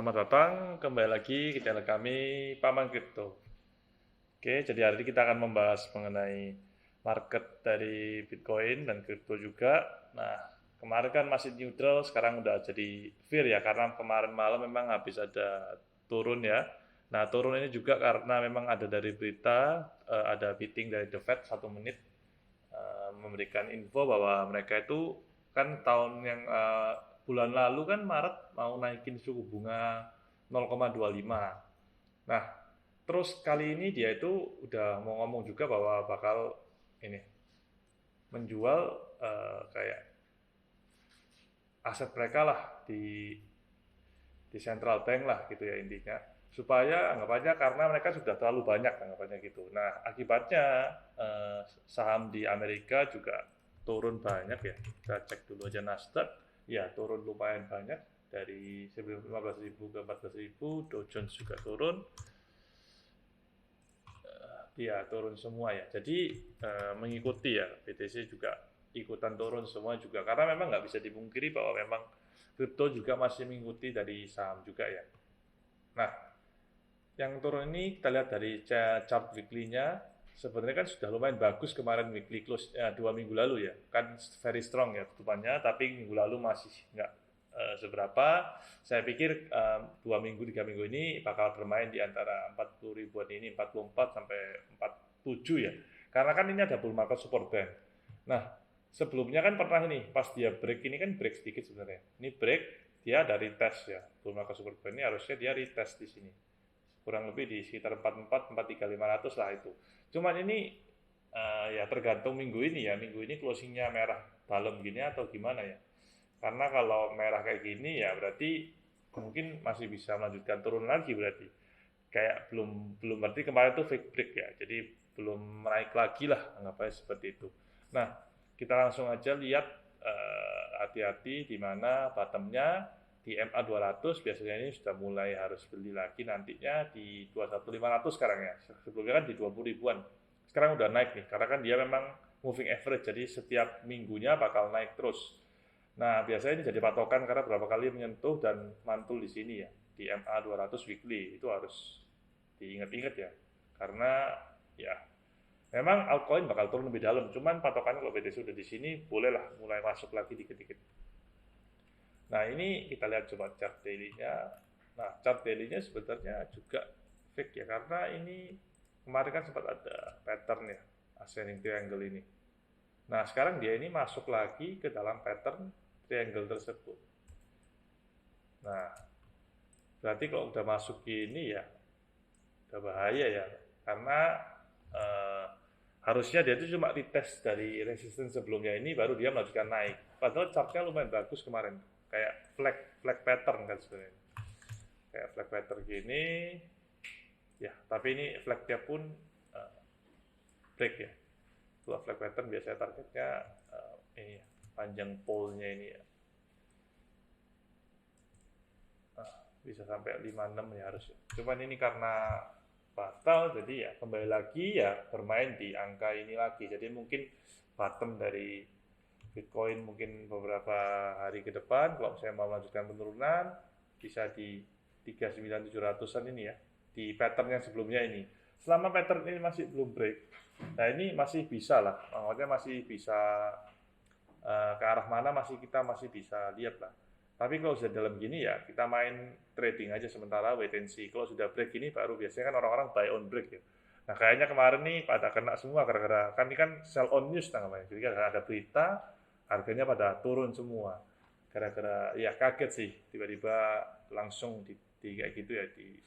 Selamat datang kembali lagi ke channel kami Paman Kripto. Oke, jadi hari ini kita akan membahas mengenai market dari Bitcoin dan kripto juga. Nah, kemarin kan masih neutral, sekarang udah jadi fear ya, karena kemarin malam memang habis ada turun ya. Nah, turun ini juga karena memang ada dari berita, ada meeting dari The Fed 1 menit, memberikan info bahwa mereka itu kan tahun yang bulan lalu kan Maret mau naikin suku bunga 0,25. Nah, terus kali ini dia itu udah mau ngomong juga bahwa bakal ini menjual kayak aset mereka lah di central bank lah gitu ya intinya, supaya anggapannya karena mereka sudah terlalu banyak anggapannya gitu. Nah, akibatnya saham di Amerika juga turun banyak ya. Kita cek dulu aja Nasdaq, ya turun lumayan banyak dari sebelum 15.000 ke 14.000. Dow Jones juga turun, ya turun semua ya. Jadi mengikuti ya, BTC juga ikutan turun semua juga, karena memang nggak bisa dipungkiri bahwa memang kripto juga masih mengikuti dari saham juga ya. Nah, yang turun ini kita lihat dari chart weekly-nya, sebenarnya kan sudah lumayan bagus kemarin weekly close 2 minggu lalu ya, kan very strong ya tutupannya, tapi minggu lalu masih nggak seberapa. Saya pikir 2 minggu 3 minggu ini bakal bermain di antara 40 ribuan ini, 44 sampai 47 ya, karena kan ini ada bull market support band. Nah, sebelumnya kan pernah ini pas dia break, ini kan break sedikit sebenarnya, ini break dia dari tes ya, bull market support band ini harusnya dia retest di sini kurang lebih di sekitar 44, 43.500 lah itu. Cuman ini ya tergantung minggu ini ya, minggu ini closingnya merah dalam gini atau gimana ya. Karena kalau merah kayak gini ya berarti mungkin masih bisa melanjutkan turun lagi berarti. Kayak belum belum berarti kemarin tuh fake break ya. Jadi belum naik lagi lah anggapnya seperti itu. Nah, kita langsung aja lihat hati-hati di mana bottomnya di MA 200 biasanya ini sudah mulai harus beli lagi nantinya di 21.500 sekarang ya. Sebelumnya kan di 20 ribuan. Sekarang udah naik nih karena kan dia memang moving average, jadi setiap minggunya bakal naik terus. Nah, biasanya ini jadi patokan karena berapa kali menyentuh dan mantul di sini ya, di MA 200 weekly. Itu harus diingat-ingat ya. Karena ya memang altcoin bakal turun lebih dalam, cuman patokan kalau BTC sudah di sini bolehlah mulai masuk lagi dikit-dikit. Nah, ini kita lihat coba chart daily-nya. Nah, chart daily-nya sebenarnya juga fake ya, karena ini kemarin kan sempat ada pattern ya, ascending triangle ini. Nah, sekarang dia ini masuk lagi ke dalam pattern triangle tersebut. Nah, berarti kalau udah masuk gini ya, udah bahaya ya, karena eh, harusnya dia itu cuma retest dari resistance sebelumnya ini baru dia melanjutkan naik. Padahal chartnya lumayan bagus kemarin, kayak flag pattern kan sebenarnya, kayak flag pattern gini ya. Tapi ini flagnya pun uh, break ya. Dua flag pattern biasanya targetnya ini ya, panjang pole-nya ini ya. Bisa sampai 56 ya harusnya. Cuman ini karena batal jadi ya kembali lagi ya bermain di angka ini lagi. Jadi mungkin bottom dari Bitcoin mungkin beberapa hari ke depan kalau saya mau melanjutkan penurunan bisa di 39.700-an ini ya, di pattern yang sebelumnya ini. Selama pattern ini masih belum break, nah ini masih bisa lah, maksudnya masih bisa ke arah mana kita masih bisa lihat lah. Tapi kalau sudah dalam gini ya kita main trading aja sementara, wait and see. Kalau sudah break ini baru biasanya kan orang-orang buy on break ya. Nah, kayaknya kemarin nih pada kena semua gara-gara kan ini kan sell on news namanya. Jadi kan ada berita, harganya pada turun semua. Gara-gara ya kaget sih tiba-tiba langsung di kayak gitu ya, di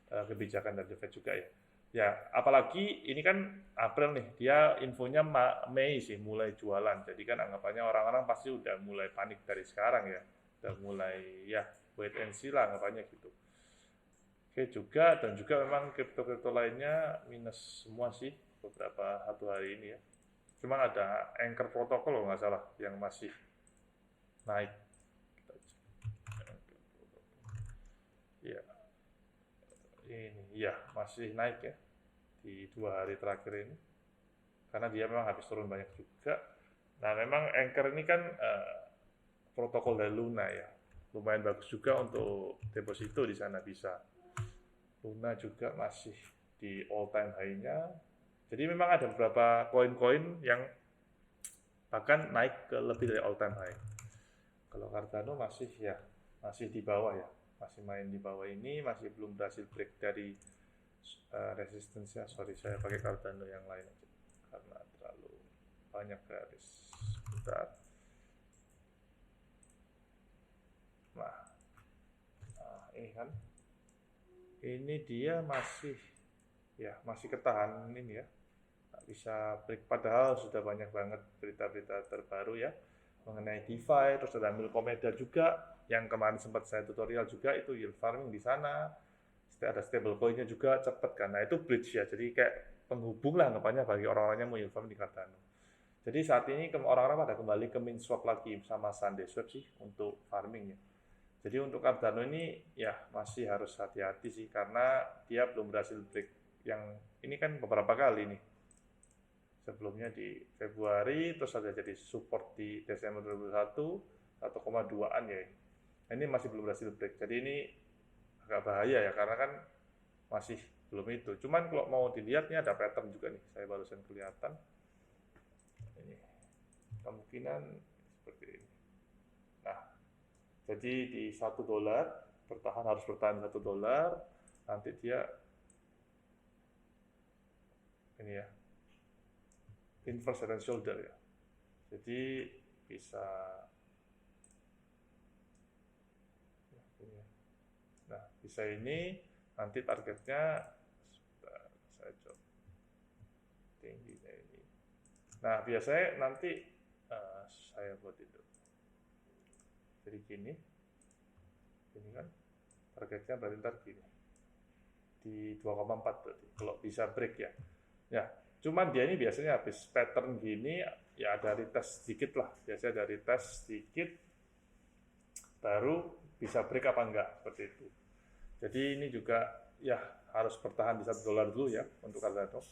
kebijakan dari The Fed juga ya. Ya, apalagi ini kan April nih, dia infonya Mei sih mulai jualan. Jadi kan anggapannya orang-orang pasti udah mulai panik dari sekarang ya. Udah mulai ya wait and see lah anggapannya gitu. Oke juga, dan juga memang kripto-kripto lainnya minus semua sih beberapa satu hari ini ya. Cuman ada Anchor Protocol kalau nggak salah yang masih naik. Ya, ini ya masih naik ya di 2 hari terakhir ini. Karena dia memang habis turun banyak juga. Nah, memang Anchor ini kan protokol dari Luna ya. lumayan bagus juga untuk deposito di sana bisa. Luna juga masih di all time high-nya. Jadi memang ada beberapa koin-koin yang bahkan naik ke lebih dari all time high. Kalau Cardano masih di bawah ya, masih main di bawah ini, masih belum berhasil break dari resistance-nya. Sorry, saya pakai Cardano yang lain aja karena terlalu banyak garis. Bentar. Nah, ini kan, ini dia masih ketahan ini ya, nggak bisa break, padahal sudah banyak banget berita-berita terbaru ya mengenai DeFi. Terus ada Milkomeda juga yang kemarin sempat saya tutorial juga, itu yield farming di sana. Ada stablecoin-nya juga cepet kan. Nah itu bridge ya, jadi kayak penghubung lah anggapannya bagi orang-orang yang mau yield farming di Cardano. Jadi saat ini orang-orang pada kembali ke MinSwap lagi sama SundaeSwap sih untuk farmingnya. Jadi untuk Cardano ini ya masih harus hati-hati sih karena dia belum berhasil break. Yang ini kan beberapa kali nih. Sebelumnya di Februari, terus ada jadi support di Desember 2021, 1,2an ya. Ini masih belum berhasil break. Jadi ini agak bahaya ya karena kan masih belum itu. Cuman kalau mau dilihatnya ada pattern juga nih. Saya barusan kelihatan. Ini kemungkinan seperti ini. Nah, jadi di $1 harus bertahan $1, nanti dia ini ya, inverse head and shoulder ya. Jadi bisa nah, bisa ini nanti targetnya saya coba tingginya ini. Nah, biasanya nanti saya buat itu. Jadi gini kan targetnya berarti ntar gini di 2,4 berarti kalau bisa break ya. Ya, cuman dia ini biasanya habis pattern gini ya ada retest sedikit lah, biasanya ada retest sedikit baru bisa break apa enggak seperti itu. Jadi ini juga ya harus bertahan di $1 dulu ya untuk Cardano.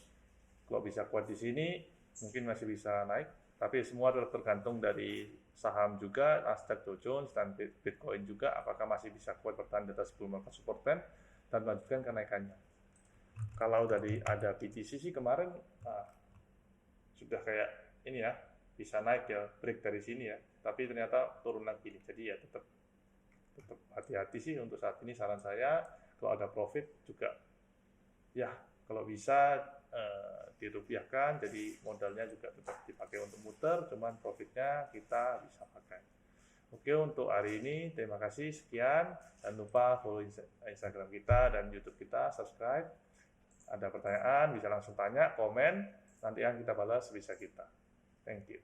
Kalau bisa kuat di sini mungkin masih bisa naik, tapi semua tergantung dari saham juga, Nasdaq, Dow Jones, dan Bitcoin juga, apakah masih bisa kuat bertahan di atas sebelum market support trend dan melanjutkan kenaikannya. Kalau dari ada BTC sih kemarin sudah kayak ini ya, bisa naik ya, break dari sini ya, tapi ternyata turun lagi nih. Jadi ya tetap hati-hati sih untuk saat ini. Saran saya kalau ada profit juga ya kalau bisa dirupiahkan, jadi modalnya juga tetap dipakai untuk muter, cuman profitnya kita bisa pakai. Oke, untuk hari ini terima kasih, sekian. Jangan lupa follow Instagram kita dan YouTube kita, subscribe. Ada pertanyaan bisa langsung tanya, komen, nanti akan kita balas sebisa kita. Thank you.